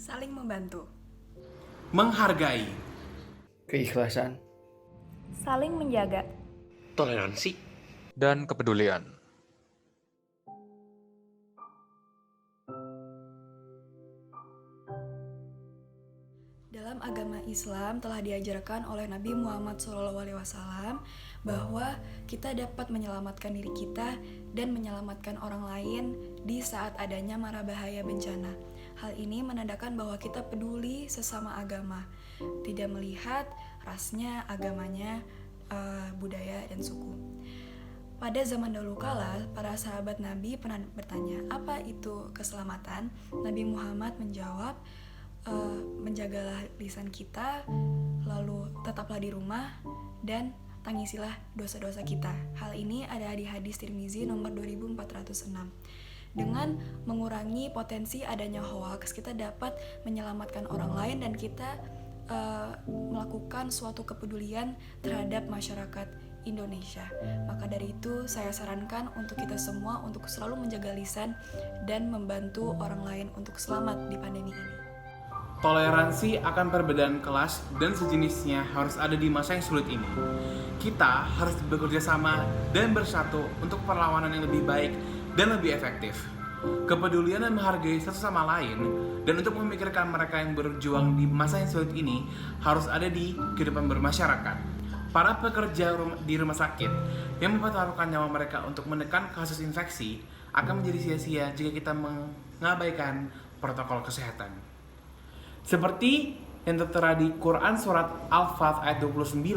Saling membantu. Menghargai. Keikhlasan. Saling menjaga. Toleransi. Dan kepedulian. Dalam agama Islam telah diajarkan oleh Nabi Muhammad SAW bahwa kita dapat menyelamatkan diri kita dan menyelamatkan orang lain di saat adanya mara bahaya bencana. Hal ini menandakan bahwa kita peduli sesama agama, tidak melihat rasnya, agamanya, budaya, dan suku. Pada zaman dahulu kala, para sahabat Nabi pernah bertanya, apa itu keselamatan? Nabi Muhammad menjawab, menjagalah lisan kita, lalu tetaplah di rumah, dan tangisilah dosa-dosa kita. Hal ini ada di hadis Tirmizi nomor 2406. Dengan mengurangi potensi adanya hoaks, kita dapat menyelamatkan orang lain dan kita melakukan suatu kepedulian terhadap masyarakat Indonesia. Maka dari itu saya sarankan untuk kita semua untuk selalu menjaga lisan dan membantu orang lain untuk selamat di pandemi ini. Toleransi akan perbedaan kelas dan sejenisnya harus ada di masa yang sulit ini. Kita harus bekerja sama dan bersatu untuk perlawanan yang lebih baik dan lebih efektif. Kepedulian dan menghargai satu sama lain dan untuk memikirkan mereka yang berjuang di masa yang sulit ini harus ada di kehidupan bermasyarakat. Para pekerja di rumah sakit yang mempertaruhkan nyawa mereka untuk menekan kasus infeksi akan menjadi sia-sia jika kita mengabaikan protokol kesehatan. Seperti yang tertera di Quran surat Al-Fat ayat 29,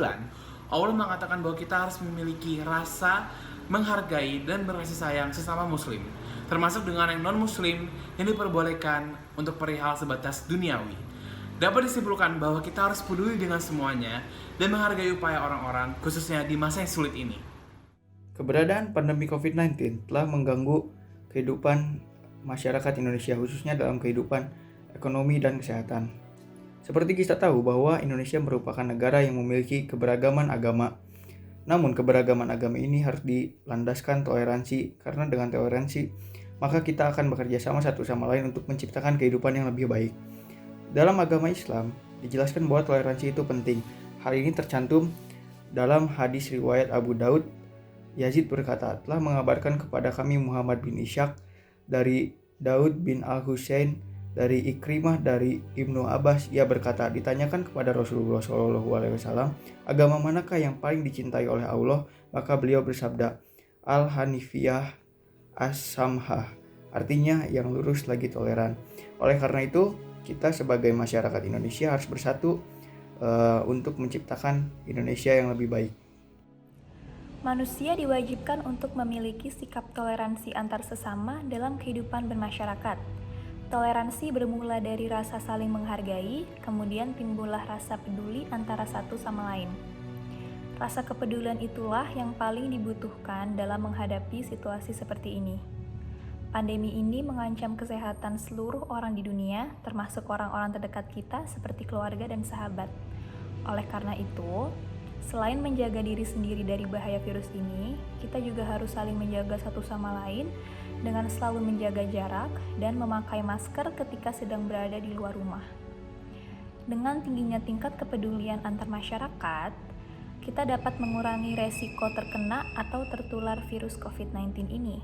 Allah mengatakan bahwa kita harus memiliki rasa menghargai dan berkasih sayang sesama muslim, termasuk dengan yang non-muslim yang diperbolehkan untuk perihal sebatas duniawi. Dapat disimpulkan bahwa kita harus peduli dengan semuanya dan menghargai upaya orang-orang, khususnya di masa yang sulit ini. Keberadaan pandemi COVID-19 telah mengganggu kehidupan masyarakat Indonesia, khususnya dalam kehidupan ekonomi dan kesehatan. Seperti kita tahu bahwa Indonesia merupakan negara yang memiliki keberagaman agama. Namun keberagaman agama ini harus dilandaskan toleransi, karena dengan toleransi maka kita akan bekerja sama satu sama lain untuk menciptakan kehidupan yang lebih baik. Dalam agama Islam dijelaskan bahwa toleransi itu penting. Hal ini tercantum dalam hadis riwayat Abu Daud. Yazid berkata, telah mengabarkan kepada kami Muhammad bin Ishaq dari Daud bin Al-Husain dari Ikrimah dari Ibnu Abbas. Ia berkata, ditanyakan kepada Rasulullah SAW, agama manakah yang paling dicintai oleh Allah? Maka beliau bersabda, Al-Hanifiyah As-Samhah, artinya yang lurus lagi toleran. Oleh karena itu, kita sebagai masyarakat Indonesia harus bersatu untuk menciptakan Indonesia yang lebih baik. Manusia diwajibkan untuk memiliki sikap toleransi antar sesama dalam kehidupan bermasyarakat. Toleransi bermula dari rasa saling menghargai, kemudian timbullah rasa peduli antara satu sama lain. Rasa kepedulian itulah yang paling dibutuhkan dalam menghadapi situasi seperti ini. Pandemi ini mengancam kesehatan seluruh orang di dunia, termasuk orang-orang terdekat kita seperti keluarga dan sahabat. Oleh karena itu, selain menjaga diri sendiri dari bahaya virus ini, kita juga harus saling menjaga satu sama lain dengan selalu menjaga jarak dan memakai masker ketika sedang berada di luar rumah. Dengan tingginya tingkat kepedulian antar masyarakat, kita dapat mengurangi resiko terkena atau tertular virus COVID-19 ini.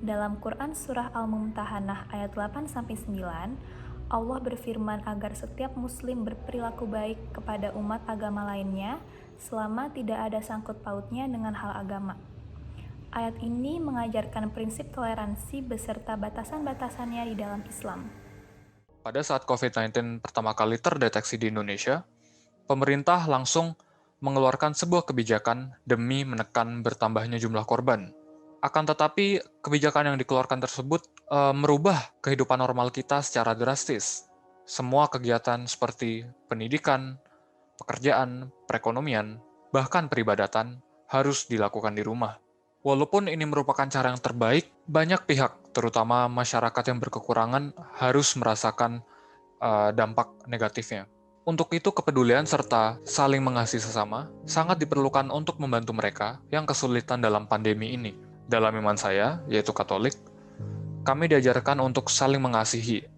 Dalam Quran Surah Al-Mumtahanah ayat 8-9, Allah berfirman agar setiap muslim berperilaku baik kepada umat agama lainnya selama tidak ada sangkut pautnya dengan hal agama. Ayat ini mengajarkan prinsip toleransi beserta batasan-batasannya di dalam Islam. Pada saat COVID-19 pertama kali terdeteksi di Indonesia, pemerintah langsung mengeluarkan sebuah kebijakan demi menekan bertambahnya jumlah korban. Akan tetapi, kebijakan yang dikeluarkan tersebut merubah kehidupan normal kita secara drastis. Semua kegiatan seperti pendidikan, pekerjaan, perekonomian, bahkan peribadatan harus dilakukan di rumah. Walaupun ini merupakan cara yang terbaik, banyak pihak, terutama masyarakat yang berkekurangan, harus merasakan dampak negatifnya. Untuk itu, kepedulian serta saling mengasihi sesama sangat diperlukan untuk membantu mereka yang kesulitan dalam pandemi ini. Dalam iman saya, yaitu Katolik, kami diajarkan untuk saling mengasihi.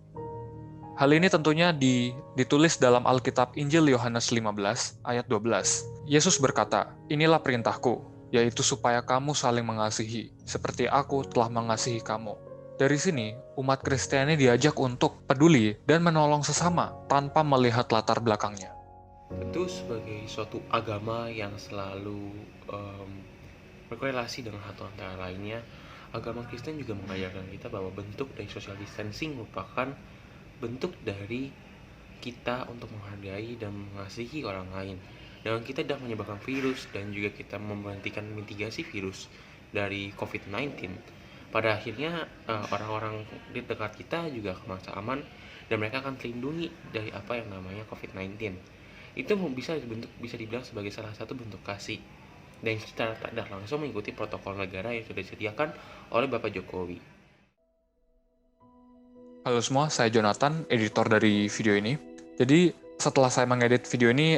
Hal ini tentunya ditulis dalam Alkitab Injil Yohanes 15 ayat 12. Yesus berkata, "Inilah perintahku, yaitu supaya kamu saling mengasihi, seperti aku telah mengasihi kamu." Dari sini, umat Kristiani diajak untuk peduli dan menolong sesama tanpa melihat latar belakangnya. Tentu sebagai suatu agama yang selalu berkorelasi dengan satu antara lainnya, agama Kristen juga mengajarkan kita bahwa bentuk dari social distancing merupakan bentuk dari kita untuk menghargai dan mengasihi orang lain. Dan kita tidak menyebabkan virus dan juga kita memberhentikan mitigasi virus dari COVID-19. Pada akhirnya orang-orang di dekat kita juga akan merasa aman dan mereka akan terlindungi dari apa yang namanya COVID-19. Itu bisa dibilang sebagai salah satu bentuk kasih. Dan secara tidak langsung mengikuti protokol negara yang sudah disediakan oleh Bapak Jokowi. Halo semua, saya Jonathan, editor dari video ini. Jadi setelah saya mengedit video ini,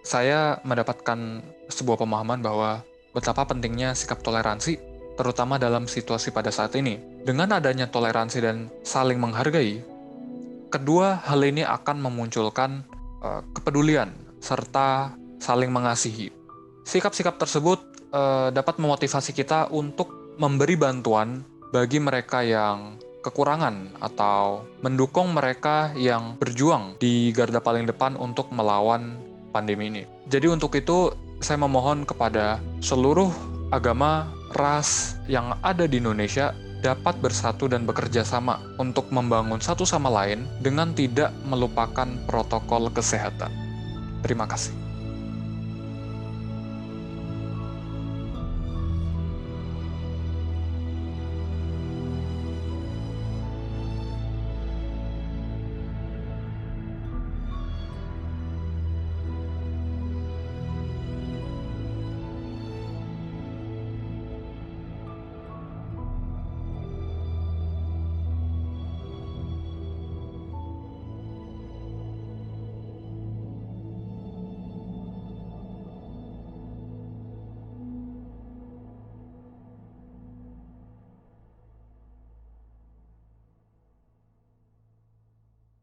saya mendapatkan sebuah pemahaman bahwa betapa pentingnya sikap toleransi, terutama dalam situasi pada saat ini. Dengan adanya toleransi dan saling menghargai, kedua hal ini akan memunculkan kepedulian serta saling mengasihi. Sikap-sikap tersebut dapat memotivasi kita untuk memberi bantuan bagi mereka yang kekurangan atau mendukung mereka yang berjuang di garda paling depan untuk melawan pandemi ini. Jadi untuk itu, saya memohon kepada seluruh agama, ras yang ada di Indonesia dapat bersatu dan bekerja sama untuk membangun satu sama lain dengan tidak melupakan protokol kesehatan. Terima kasih.